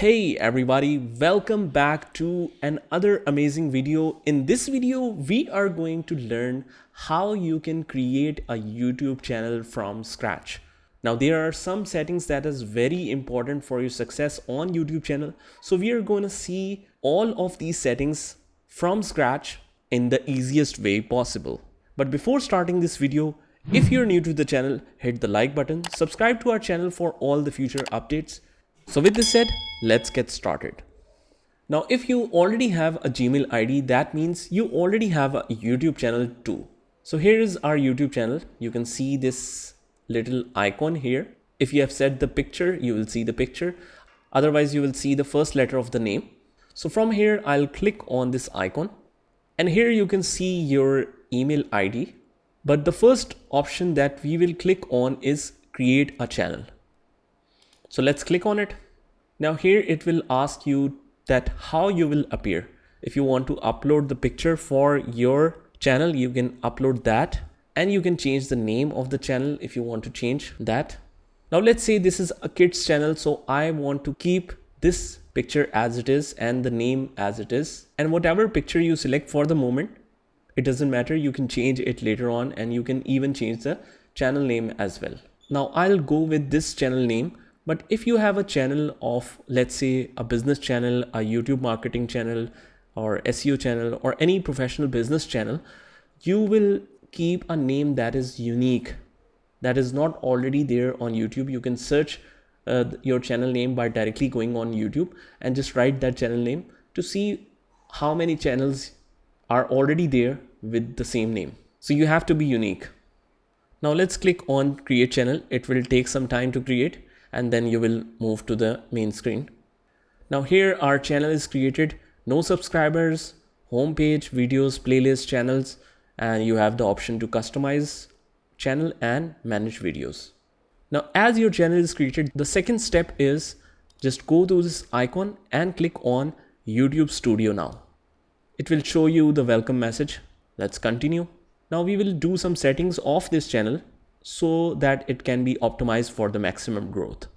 Hey everybody, welcome back to another amazing video. In this video, we are going to learn how you can create a YouTube channel from scratch. Now, there are some settings that is very important for your success on YouTube channel. So we are going to see all of these settings from scratch in the easiest way possible. But before starting this video, if you're new to the channel, hit the like button, subscribe to our channel for all the future updates. So with this said, let's get started. Now, if you already have a Gmail ID, that means you already have a YouTube channel too. So here is our YouTube channel. You can see this little icon here. If you have set the picture, you will see the picture. Otherwise, you will see the first letter of the name. So from here, I'll click on this icon. And here you can see your email ID. But the first option that we will click on is create a channel. So let's click on it. Now here it will ask you that how you will appear. If you want to upload the picture for your channel, you can upload that, and you can change the name of the channel if you want to change that. Now let's say this is a kids channel. So I want to keep this picture as it is and the name as it is. And whatever picture you select for the moment, it doesn't matter. You can change it later on, and you can even change the channel name as well. Now I'll go with this channel name. But if you have a channel of, let's say, a business channel, a YouTube marketing channel, or SEO channel, or any professional business channel, you will keep a name that is unique, that is not already there on YouTube. You can search your channel name by directly going on YouTube and just write that channel name to see how many channels are already there with the same name. So you have to be unique. Now let's click on create channel. It will take some time to create, and then you will move to the main screen. Now here our channel is created, no subscribers, homepage, videos, playlist, channels, and you have the option to customize channel and manage videos. Now as your channel is created, the second step is just go to this icon and click on YouTube Studio now. It will show you the welcome message. Let's continue. Now we will do some settings of this channel so that it can be optimized for the maximum growth.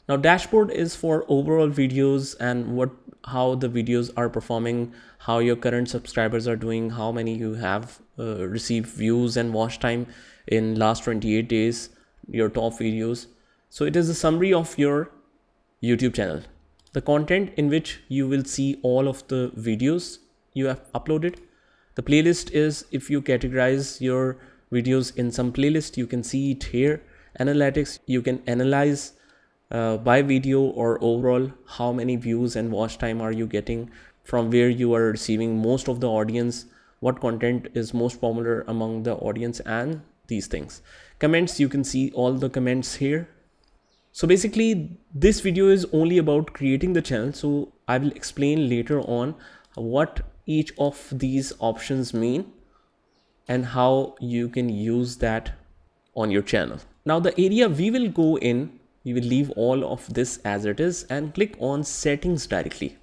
Now dashboard is for overall videos and how the videos are performing, how your current subscribers are doing, how many you have received views and watch time in last 28 days, your top videos. So it is a summary of your YouTube channel, the content in which you will see all of the videos you have uploaded. The playlist is if you categorize your videos in some playlist, you can see it here. Analytics, you can analyze by video or overall how many views and watch time are you getting, from where you are receiving most of the audience, what content is most popular among the audience, and these things. Comments, you can see all the comments here. So basically this video is only about creating the channel. So I will explain later on what each of these options mean and how you can use that on your channel. Now the area we will go in, we will leave all of this as it is and click on settings directly.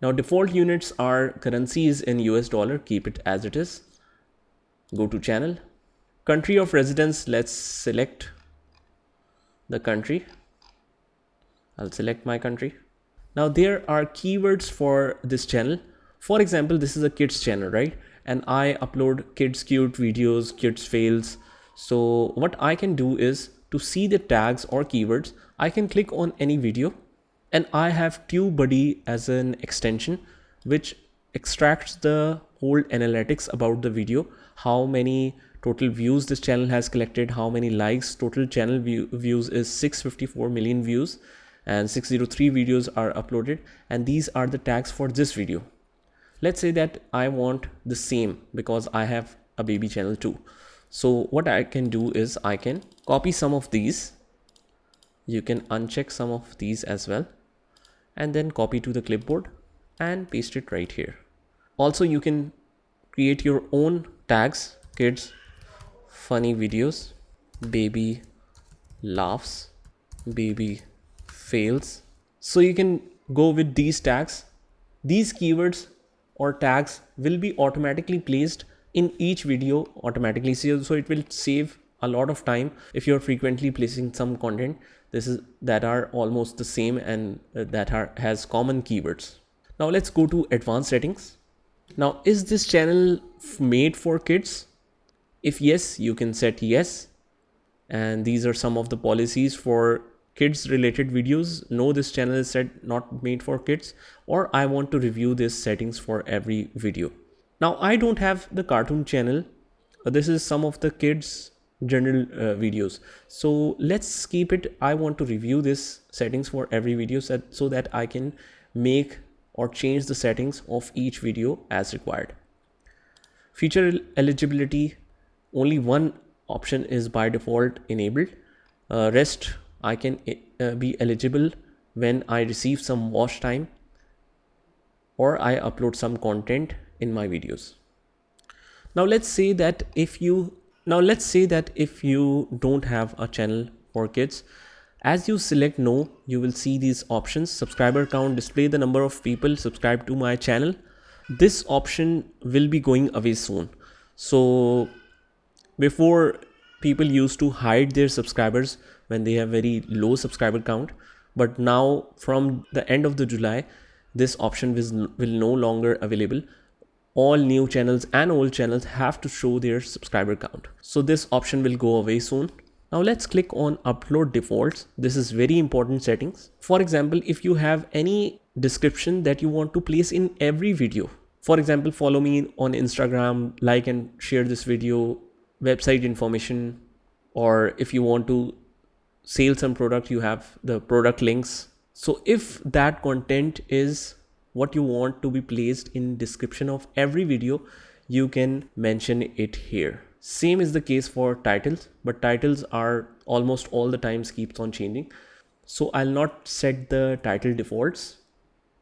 Now default units are currencies in US dollar, keep it as it is. Go to channel. Country of residence, let's select the country. I'll select my country. Now there are keywords for this channel. For example, this is a kids channel, right? And I upload kids cute videos, kids fails. So what I can do is to see the tags or keywords, I can click on any video, and I have TubeBuddy as an extension which extracts the whole analytics about the video, how many total views this channel has collected, how many likes. Total channel views is 654 million views, and 603 videos are uploaded, and these are the tags for this video. Let's say that I want the same because I have a baby channel too. So what I can do is I can copy some of these. You can uncheck some of these as well, and then copy to the clipboard and paste it right here. Also, you can create your own tags: kids, funny videos, baby laughs, baby fails. So you can go with these tags. These keywords or tags will be automatically placed in each video automatically. So it will save a lot of time if you're frequently placing some content. that are almost the same and has common keywords. Now let's go to advanced settings. Now, is this channel made for kids? If yes, you can set yes. And these are some of the policies for kids related videos. No, this channel is set not made for kids, or I want to review these settings for every video. Now I don't have the cartoon channel. This is some of the kids general videos. So let's keep it. I want to review this settings for every video so that I can make or change the settings of each video as required. Feature eligibility, only one option is by default enabled. Rest, I can be eligible when I receive some watch time or I upload some content in my videos. Now let's say that if you don't have a channel for kids, as you select no, you will see these options: subscriber count, display the number of people subscribed to my channel. This option will be going away soon. So before, people used to hide their subscribers when they have very low subscriber count, but now from the end of the July, this option will no longer available. All new channels and old channels have to show their subscriber count. So this option will go away soon. Now let's click on upload defaults. This is very important settings. For example, if you have any description that you want to place in every video, for example, follow me on Instagram, like and share this video, website information, or if you want to sell some product, you have the product links. So if that content is what you want to be placed in description of every video, you can mention it here. Same is the case for titles, but titles are almost all the times keeps on changing. So I'll not set the title defaults.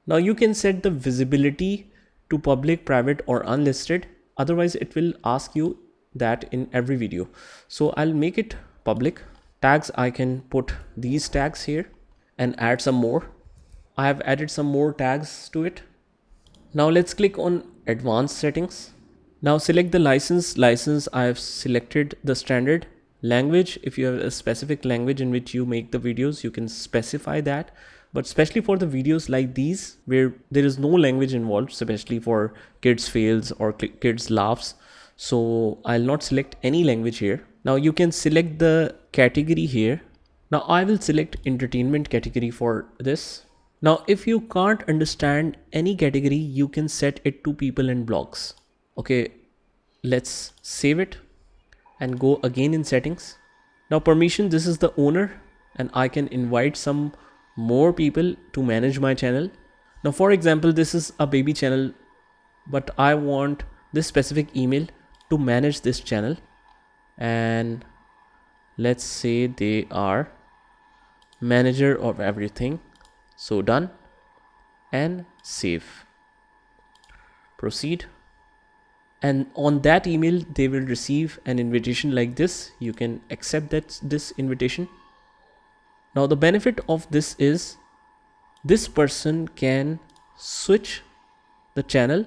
Now you can set the visibility to public, private or unlisted. Otherwise it will ask you that in every video. So I'll make it public. Tags, I can put these tags here and add some more. I have added some more tags to it. Now let's click on advanced settings. Now select the license. I have selected the standard language. If you have a specific language in which you make the videos, you can specify that. But especially for the videos like these where there is no language involved, especially for kids fails or kids laughs, so I'll not select any language here. Now you can select the category here. Now I will select entertainment category for this. Now if you can't understand any category, you can set it to people and blogs. Okay, let's save it and go again in settings. Now permission, this is the owner and I can invite some more people to manage my channel. Now for example, this is a baby channel, but I want this specific email to manage this channel, and let's say they are manager of everything. So done and save. Proceed. And on that email, they will receive an invitation like this. You can accept this invitation. Now the benefit of this is this person can switch the channel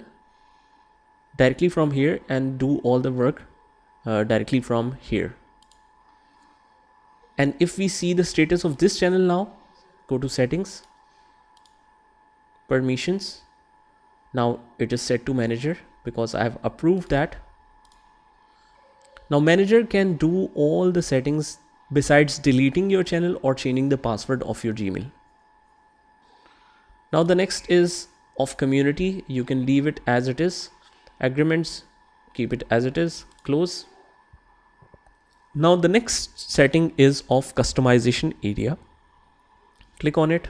directly from here and do all the work directly from here. And if we see the status of this channel now, go to settings, permissions. Now it is set to manager because I have approved that. Now manager can do all the settings besides deleting your channel or changing the password of your Gmail. Now the next is of community. You can leave it as it is. Agreements, keep it as it is, close. Now the next setting is of customization area. Click on it.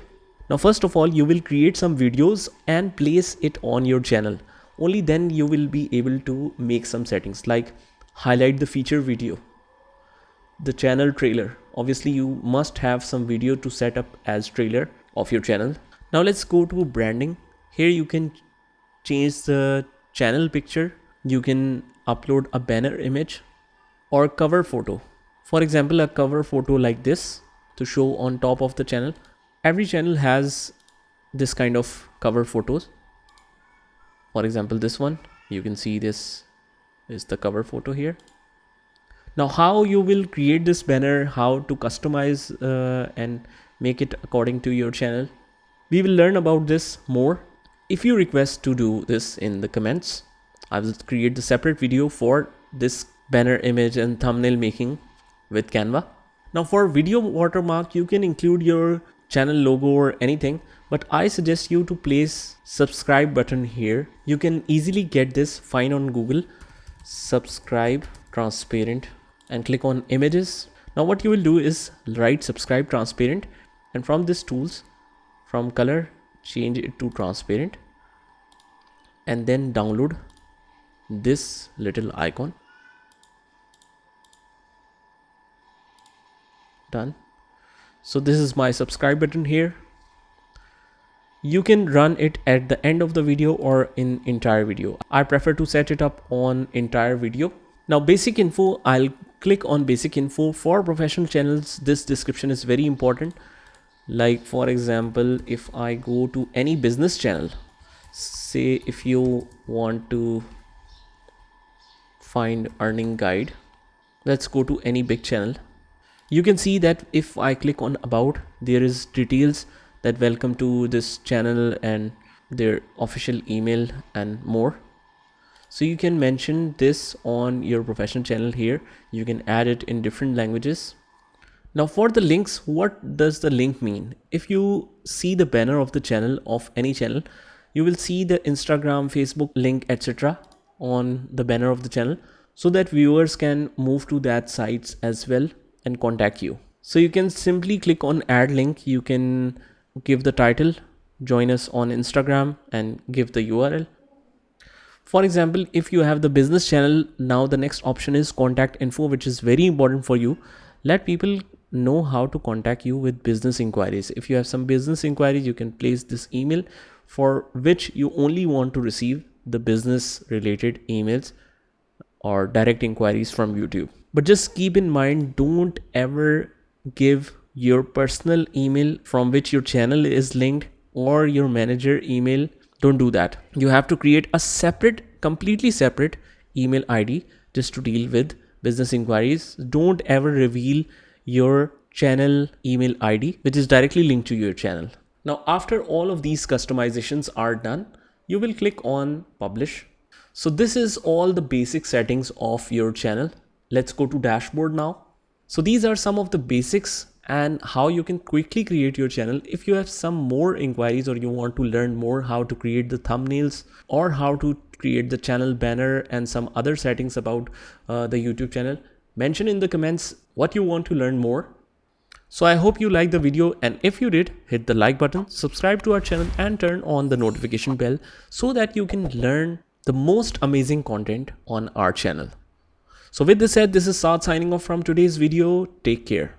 Now first of all, you will create some videos and place it on your channel. Only then you will be able to make some settings like highlight the feature video, the channel trailer. Obviously you must have some video to set up as trailer of your channel. Now let's go to branding. Here you can change the channel picture. You can upload a banner image or cover photo. For example, a cover photo like this to show on top of the channel. Every channel has this kind of cover photos. For example, this one, you can see this is the cover photo here. Now, how you will create this banner, how to customize and make it according to your channel, we will learn about this more. If you request to do this in the comments, I will create the separate video for this banner image and thumbnail making with Canva. Now for video watermark, you can include your channel logo or anything, but I suggest you to place subscribe button here. You can easily get this, find on Google, subscribe transparent, and click on images. Now what you will do is write subscribe transparent, and from this tools, from color, change it to transparent, and then download this little icon. Done. So this is my subscribe button here. You can run it at the end of the video or in entire video. I prefer to set it up on entire video. Now basic info, I'll click on basic info. For professional channels, this description is very important. Like for example, if I go to any business channel, say if you want to find earning guide, let's go to any big channel. You can see that if I click on about, there is details that welcome to this channel and their official email and more. So you can mention this on your professional channel here. You can add it in different languages. Now for the links, what does the link mean? If you see the banner of the channel, of any channel, you will see the Instagram, Facebook link, etc. on the banner of the channel, so that viewers can move to that sites as well and contact you. So you can simply click on add link. You can give the title, join us on Instagram, and give the URL. For example, if you have the business channel, now the next option is contact info, which is very important for you. Let people know how to contact you with business inquiries. If you have some business inquiries, you can place this email for which you only want to receive the business related emails or direct inquiries from YouTube. But just keep in mind, don't ever give your personal email from which your channel is linked or your manager email. Don't do that. You have to create a separate, completely separate email ID just to deal with business inquiries. Don't ever reveal your channel email ID, which is directly linked to your channel. Now, after all of these customizations are done, you will click on publish. So this is all the basic settings of your channel. Let's go to dashboard now. So these are some of the basics and how you can quickly create your channel. If you have some more inquiries or you want to learn more how to create the thumbnails or how to create the channel banner and some other settings about the YouTube channel, mention in the comments what you want to learn more. So I hope you liked the video, and if you did, hit the like button, subscribe to our channel, and turn on the notification bell so that you can learn the most amazing content on our channel. So with this said, this is Saad signing off from today's video. Take care.